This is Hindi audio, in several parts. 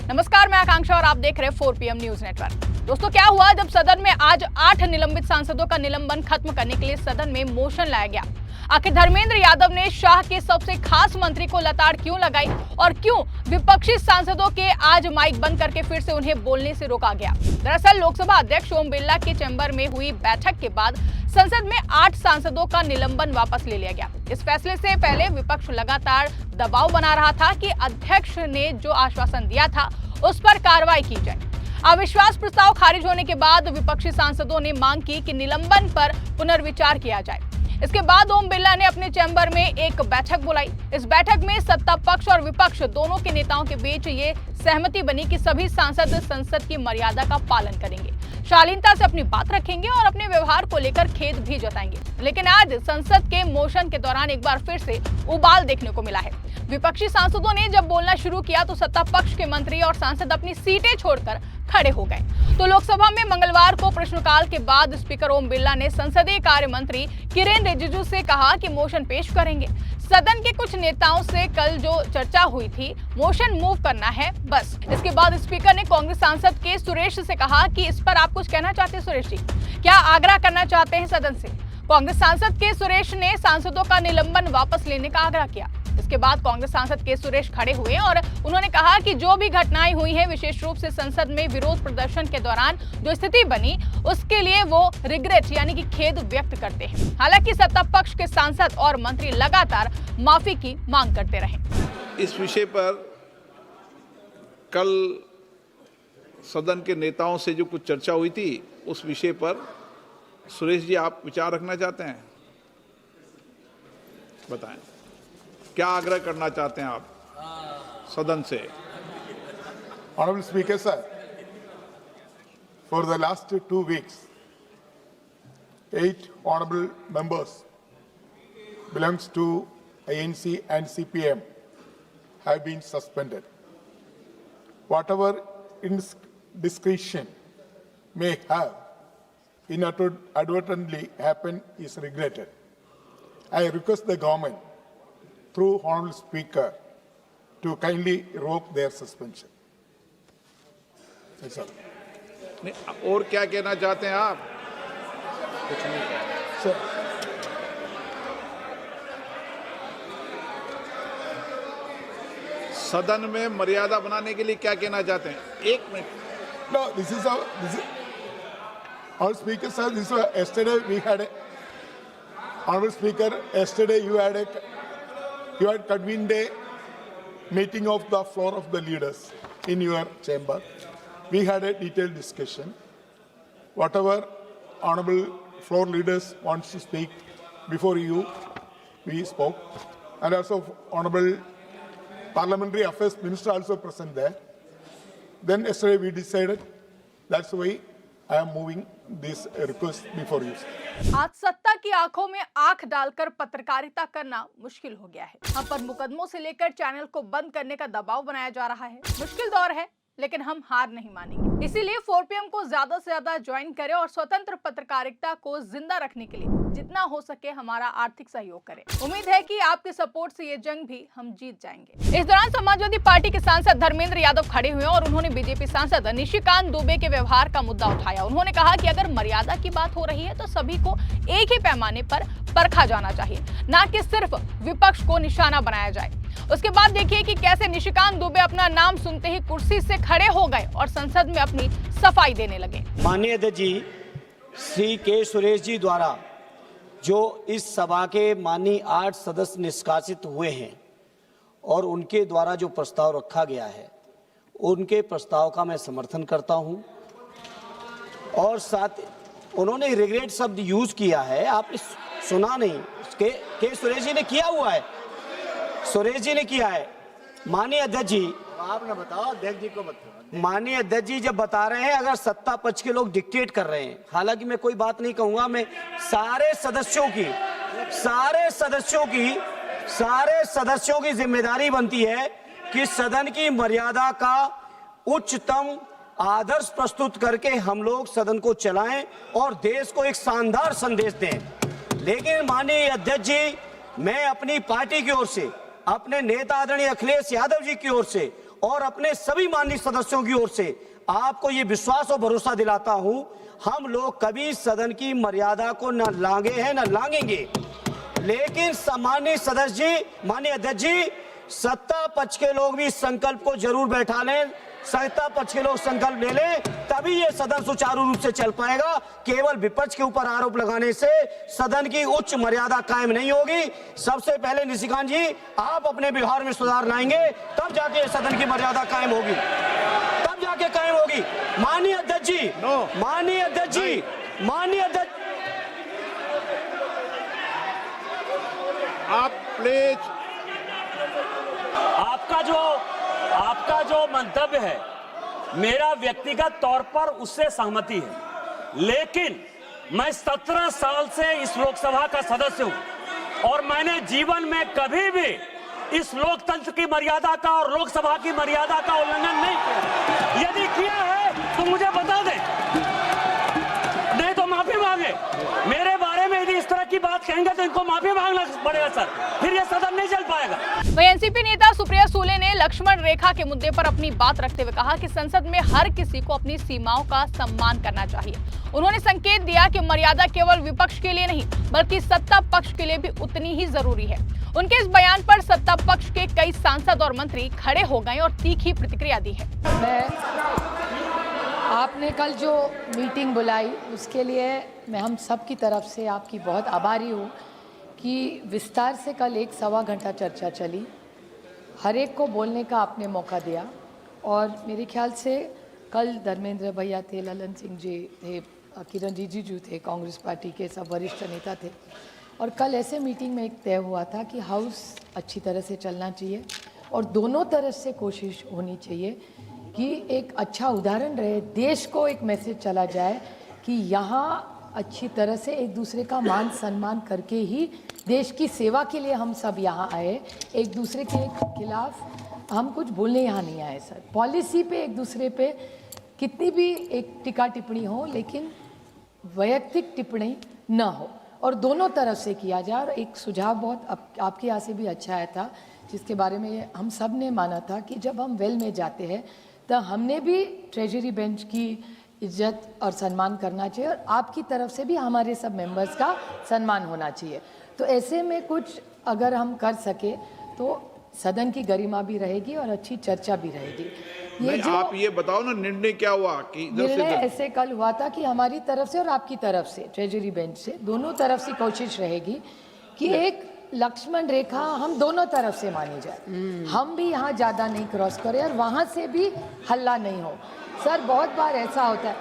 नमस्कार, मैं आकांक्षा और आप देख रहे हैं 4 PM न्यूज नेटवर्क। दोस्तों, क्या हुआ जब सदन में आज 8 निलंबित सांसदों का निलंबन खत्म करने के लिए सदन में मोशन लाया गया। आखिर धर्मेंद्र यादव ने शाह के सबसे खास मंत्री को लताड़ क्यों लगाई और क्यों विपक्षी सांसदों के आज माइक बंद करके फिर से उन्हें बोलने से रोका गया? दरअसल लोकसभा अध्यक्ष ओम बिरला के चैम्बर में हुई बैठक के बाद संसद में 8 सांसदों का निलंबन वापस ले लिया गया। इस फैसले से पहले विपक्ष लगातार दबाव बना रहा था कि अध्यक्ष ने जो आश्वासन दिया था उस पर कार्रवाई की जाए। अविश्वास प्रस्ताव खारिज होने के बाद विपक्षी सांसदों ने मांग की कि निलंबन पर पुनर्विचार किया जाए। इसके बाद ओम बिरला ने अपने चैम्बर में एक बैठक बुलाई। इस बैठक में सत्ता पक्ष और विपक्ष दोनों के नेताओं के बीच ये सहमति बनी कि सभी सांसद संसद की मर्यादा का पालन करेंगे, शालीनता से अपनी बात रखेंगे और अपने व्यवहार को लेकर खेद भी जताएंगे। लेकिन आज संसद के मोशन के दौरान एक बार फिर से उबाल देखने को मिला है। विपक्षी सांसदों ने जब बोलना शुरू किया तो सत्ता पक्ष के मंत्री और सांसद अपनी सीटें छोड़कर खड़े हो गए। तो लोकसभा में मंगलवार को प्रश्नकाल के बाद स्पीकर ओम बिरला ने संसदीय कार्य मंत्री किरेन रिजिजू से कहा कि मोशन पेश करेंगे। सदन के कुछ नेताओं से कल जो चर्चा हुई थी, मोशन मूव करना है बस। इसके बाद स्पीकर ने कांग्रेस सांसद के सुरेश से कहा कि इस पर आप कुछ कहना चाहते हैं सुरेश जी? क्या आग्रह करना चाहते हैं सदन से? कांग्रेस सांसद के सुरेश ने सांसदों का निलंबन वापस लेने का आग्रह किया। इसके बाद कांग्रेस सांसद के सुरेश खड़े हुए और उन्होंने कहा कि जो भी घटनाएं हुई हैं, विशेष रूप से संसद में विरोध प्रदर्शन के दौरान जो स्थिति बनी, उसके लिए वो रिग्रेट यानी कि खेद व्यक्त करते हैं। हालांकि सत्ता पक्ष के सांसद और मंत्री लगातार माफी की मांग करते रहे। इस विषय पर कल सदन के नेताओं से जो कुछ चर्चा हुई थी, उस विषय पर सुरेश जी आप विचार रखना चाहते हैं? बताएं, क्या आग्रह करना चाहते हैं आप सदन से? Honorable Speaker, sir, for the last 2 weeks, 8 honorable members belongs to ANC and CPM have been suspended. Whatever indiscretion may have inadvertently happened is regretted. I request the government through Honorable Speaker to kindly revoke their suspension. Yes, sir. और क्या कहना चाहते हैं आप? कुछ नहीं सर। सदन में मर्यादा बनाने के लिए क्या कहना चाहते हैं? 1 minute. No, this is our Speaker, sir. This was yesterday we had a Honorable Speaker. Yesterday you had convened a meeting of the floor of the leaders in your chamber. We had a detailed discussion. Whatever honorable floor leaders wants to speak before you, we spoke. And also honorable parliamentary affairs minister also present there. Then yesterday we decided, that's why I am moving this request before you. आज सत्ता की आंखों में आंख डालकर पत्रकारिता करना मुश्किल हो गया है। हम पर मुकदमों से लेकर चैनल को बंद करने का दबाव बनाया जा रहा है। मुश्किल दौर है, लेकिन हम हार नहीं मानेंगे। इसीलिए 4 PM को ज्यादा से ज्यादा ज्वाइन करें और स्वतंत्र पत्रकारिता को जिंदा रखने के लिए जितना हो सके हमारा आर्थिक सहयोग करें। उम्मीद है कि आपके सपोर्ट से ये जंग भी हम जीत जाएंगे। इस दौरान समाजवादी पार्टी के सांसद धर्मेंद्र यादव खड़े हुए और उन्होंने बीजेपी सांसद निशिकांत दुबे के व्यवहार का मुद्दा उठाया। उन्होंने कहा कि अगर मर्यादा की बात हो रही है तो सभी को एक ही पैमाने पर परखा जाना चाहिए, न कि सिर्फ विपक्ष को निशाना बनाया जाए। उसके बाद देखिए कि कैसे निशिकांत दुबे अपना नाम सुनते ही कुर्सी से खड़े हो गए और संसद में अपनी सफाई देने लगे। माननीय अध्यक्ष जी श्री के सुरेश जी द्वारा जो इस सभा के माननीय 8 सदस्य निष्कासित हुए हैं और उनके द्वारा जो प्रस्ताव रखा गया है, उनके प्रस्ताव का मैं समर्थन करता हूं। और साथ उन्होंने रिग्रेट शब्द यूज किया है, आपने सुना नहीं? के सुरेश जी ने किया हुआ है, सुरेश जी ने किया है। माननीय अध्यक्ष जी, आपने बताओ, अध्यक्ष जी को बताओ। माननीय अध्यक्ष जी जब बता रहे हैं अगर सत्ता पक्ष के लोग डिक्टेट कर रहे हैं, हालांकि मैं कोई बात नहीं कहूंगा, मैं सारे सदस्यों की जिम्मेदारी बनती है कि सदन की मर्यादा का उच्चतम आदर्श प्रस्तुत करके हम लोग सदन को चलाएं और देश को एक शानदार संदेश दें। लेकिन माननीय अध्यक्ष जी, मैं अपनी पार्टी की ओर से, अपने नेता आदरणीय अखिलेश यादव जी की ओर से और अपने सभी माननीय सदस्यों की ओर से आपको ये विश्वास और भरोसा दिलाता हूं, हम लोग कभी सदन की मर्यादा को न लांघे हैं न लांघेंगे। लेकिन माननीय सदस्य जी, माननीय अध्यक्ष जी, सत्ता पक्ष के लोग भी इस संकल्प को जरूर बैठा लें, सत्ता पक्ष के लोग संकल्प ले लें, तभी ये सदन सुचारू रूप से चल पाएगा। केवल विपक्ष के ऊपर आरोप लगाने से सदन की उच्च मर्यादा कायम नहीं होगी। सबसे पहले निशिकांत जी, आप अपने व्यवहार में सुधार लाएंगे, तब जाके सदन की मर्यादा कायम होगी, तब जाके कायम होगी। माननीय अध्यक्ष जी, माननीय अध्यक्ष जी, माननीय अध्यक्ष, आप प्लीज, आपका जो मंतव्य है, मेरा व्यक्तिगत तौर पर उससे सहमति है, लेकिन मैं 17 साल से इस लोकसभा का सदस्य हूं और मैंने जीवन में कभी भी इस लोकतंत्र की मर्यादा का और लोकसभा की मर्यादा का उल्लंघन नहीं किया। यदि किया है तो मुझे बता दें, नहीं तो माफी मांगे। मेरे बारे में यदि इस तरह की बात कहेंगे तो इनको माफी मांगना पड़ेगा सर, फिर ये सदन नहीं चल पाएगा। वहीं एनसीपी नेता सुप्रिया सूले ने लक्ष्मण रेखा के मुद्दे पर अपनी बात रखते हुए कहा कि संसद में हर किसी को अपनी सीमाओं का सम्मान करना चाहिए। उन्होंने संकेत दिया कि मर्यादा केवल विपक्ष के लिए नहीं बल्कि सत्ता पक्ष के लिए भी उतनी ही जरूरी है। उनके इस बयान पर सत्ता पक्ष के कई सांसद और मंत्री खड़े हो गए और तीखी प्रतिक्रिया दी है। आपने कल जो मीटिंग बुलाई उसके लिए मैं हम सब की तरफ से आपकी बहुत आभारी हूँ कि विस्तार से कल 1-1.25 घंटा चर्चा चली, हर एक को बोलने का आपने मौका दिया। और मेरे ख्याल से कल धर्मेंद्र भैया थे, ललन सिंह जी थे, किरण रिजिजू थे, कांग्रेस पार्टी के सब वरिष्ठ नेता थे। और कल ऐसे मीटिंग में एक तय हुआ था कि हाउस अच्छी तरह से चलना चाहिए और दोनों तरफ से कोशिश होनी चाहिए कि एक अच्छा उदाहरण रहे, देश को एक मैसेज चला जाए कि यहाँ अच्छी तरह से एक दूसरे का मान सम्मान करके ही देश की सेवा के लिए हम सब यहाँ आए। एक दूसरे के खिलाफ हम कुछ बोलने यहाँ नहीं आए सर। पॉलिसी पे एक दूसरे पे कितनी भी एक टिक्का टिप्पणी हो, लेकिन वैयक्तिक टिप्पणी न हो और दोनों तरफ से किया जाए। और एक सुझाव बहुत आपके यहाँ से भी अच्छा आया था, जिसके बारे में हम सब ने माना था कि जब हम वेल में जाते हैं तो हमने भी ट्रेजरी बेंच की इज्जत और सम्मान करना चाहिए और आपकी तरफ से भी हमारे सब मेंबर्स का सम्मान होना चाहिए। तो ऐसे में कुछ अगर हम कर सके तो सदन की गरिमा भी रहेगी और अच्छी चर्चा भी रहेगी। ये जो आप ये बताओ ना, निर्णय क्या हुआ कि निर्णय ऐसे कल हुआ था कि हमारी तरफ से और आपकी तरफ से ट्रेजरी बेंच से दोनों तरफ से कोशिश रहेगी कि एक लक्ष्मण रेखा हम दोनों तरफ से मानी जाए, हम भी यहाँ ज़्यादा नहीं क्रॉस करें और वहाँ से भी हल्ला नहीं हो। सर बहुत बार ऐसा होता है,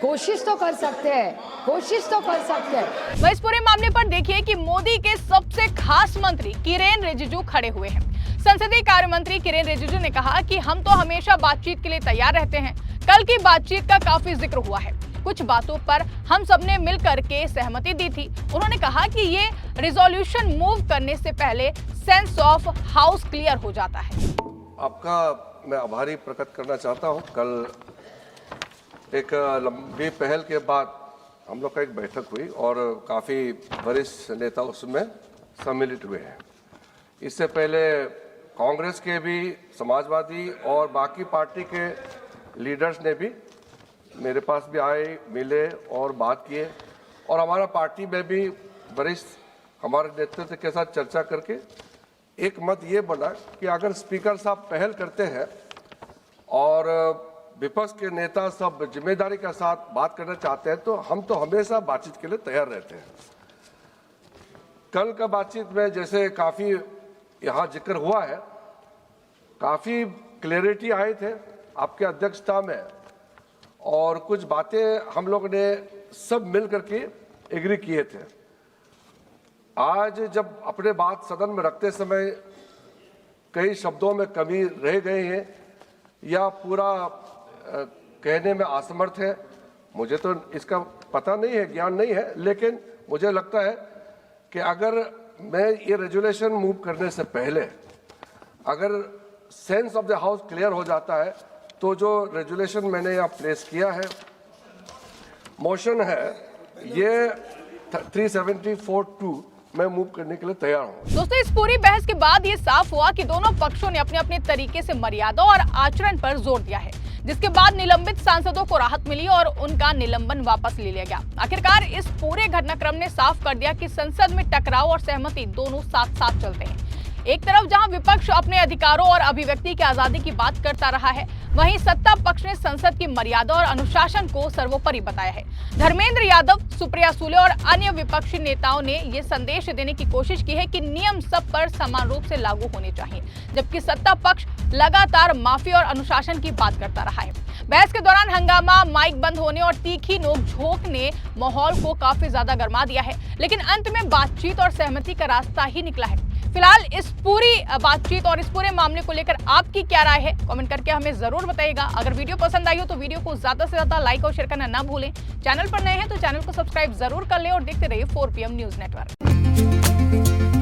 कोशिश तो कर सकते हैं, कोशिश तो कर सकते हैं। वह इस पूरे मामले पर देखिए कि मोदी के सबसे खास मंत्री किरेन रिजिजू खड़े हुए हैं। संसदीय कार्य मंत्री किरेन रिजिजू ने कहा कि हम तो हमेशा बातचीत के लिए तैयार रहते हैं। कल की बातचीत का काफी जिक्र हुआ है, कुछ बातों पर हम सबने मिलकर के सहमति दी थी। उन्होंने कहा कि ये रिजोल्यूशन मूव करने से पहले सेंस ऑफ हाउस क्लियर हो जाता है। आपका मैं आभारी प्रकट करना चाहता हूं। कल एक लंबी पहल के बाद हम लोग का एक बैठक हुई और काफ़ी वरिष्ठ नेता उसमें सम्मिलित हुए हैं। इससे पहले कांग्रेस के भी, समाजवादी और बाकी पार्टी के लीडर्स ने भी मेरे पास भी आए, मिले और बात किए और हमारा पार्टी में भी वरिष्ठ हमारे नेतृत्व के साथ चर्चा करके एक मत ये बना कि अगर स्पीकर साहब पहल करते हैं और विपक्ष के नेता सब जिम्मेदारी के साथ बात करना चाहते हैं तो हम तो हमेशा बातचीत के लिए तैयार रहते हैं। कल का बातचीत में जैसे काफ़ी यहाँ जिक्र हुआ है, काफ़ी क्लैरिटी आए थे आपके अध्यक्षता में और कुछ बातें हम लोग ने सब मिल करके एग्री किए थे। आज जब अपने बात सदन में रखते समय कई शब्दों में कमी रह गए हैं या पूरा कहने में असमर्थ है, मुझे तो इसका पता नहीं है, ज्ञान नहीं है, लेकिन मुझे लगता है कि अगर मैं ये रेजुलेशन मूव करने से पहले अगर sense of the house clear हो जाता है तो जो रेजुलेशन मैंने यहाँ प्लेस किया है, मोशन है, ये 374-2 मैं मूव करने के लिए तैयार हूँ। दोस्तों, इस पूरी बहस के बाद ये साफ हुआ कि दोनों पक्षों ने अपने अपने तरीके से मर्यादा और आचरण पर जोर दिया है, जिसके बाद निलंबित सांसदों को राहत मिली और उनका निलंबन वापस ले लिया गया। आखिरकार इस पूरे घटनाक्रम ने साफ कर दिया कि संसद में टकराव और सहमति दोनों साथ साथ चलते हैं। एक तरफ जहां विपक्ष अपने अधिकारों और अभिव्यक्ति की आजादी की बात करता रहा है, वहीं सत्ता पक्ष ने संसद की मर्यादा और अनुशासन को सर्वोपरि बताया है। धर्मेंद्र यादव, सुप्रिया सुले और अन्य विपक्षी नेताओं ने ये संदेश देने की कोशिश की है कि नियम सब पर समान रूप से लागू होने चाहिए, जबकि सत्ता पक्ष लगातार माफी और अनुशासन की बात करता रहा है। बहस के दौरान हंगामा, माइक बंद होने और तीखी नोक-झोंक ने माहौल को काफी ज्यादा गर्मा दिया है, लेकिन अंत में बातचीत और सहमति का रास्ता ही निकला है। फिलहाल इस पूरी बातचीत और इस पूरे मामले को लेकर आपकी क्या राय है, कमेंट करके हमें जरूर बताइएगा। अगर वीडियो पसंद आई हो तो वीडियो को ज्यादा से ज्यादा लाइक और शेयर करना ना भूलें। चैनल पर नए हैं तो चैनल को सब्सक्राइब जरूर कर लें और देखते रहिए 4PM न्यूज नेटवर्क।